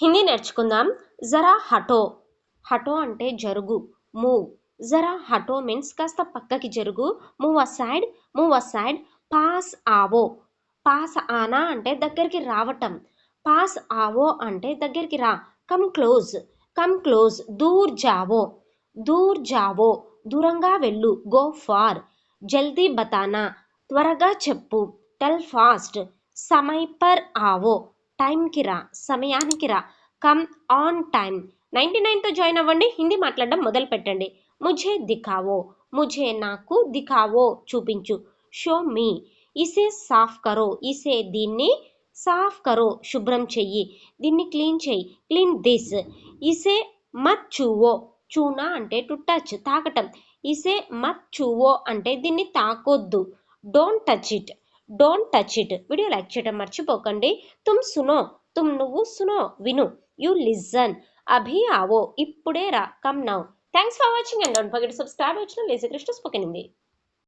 హిందీ నేర్చుకుందాం. జరా హటో. హటో అంటే జరుగు, మూవ్. జరా హటో మీన్స్ కాస్త పక్కకి జరుగు, మూవ్ అసైడ్, మూవ్ అసైడ్. పాస్ ఆవో. పాస్ ఆనా అంటే దగ్గరికి రావటం. పాస్ ఆవో అంటే దగ్గరికి రా. Come close, come close. దూర్ జావో, దూర్ జావో. దూరంగా వెళ్ళు, గో ఫార్. జల్దీ బతానా, త్వరగా చెప్పు. Tell fast. సమయ్ పర్ ఆవో, టైంకి రా, సమయానికి రా. Come on time. 99తో జాయిన్ అవ్వండి, హిందీ మాట్లాడడం మొదలు పెట్టండి. ముఝే దిఖావో, ముఝే నాకు, దిఖావో చూపించు. Show me. ఇసే సాఫ్ కరో, ఇసే దీన్ని, సాఫ్ కరో శుభ్రం చెయ్యి, దీన్ని క్లీన్ చెయ్యి, క్లీన్ దిస్. ఇసే మత్ ఛూవో, చూనా అంటే టు టచ్, తాకటం. ఇసే మత్ ఛూవో అంటే దీన్ని తాకొద్దు. Don't touch it, don't touch it. Video like చేయడం మర్చిపోకండి. తుమ్ సునో, తుమ్ నువ్వు, సునో విను. యూ లిజన్, అభి ఆవో ఇప్పుడే రా, come now. Thanks for watching and don't forget to subscribe our channel lazy Krishna spoken Hindi.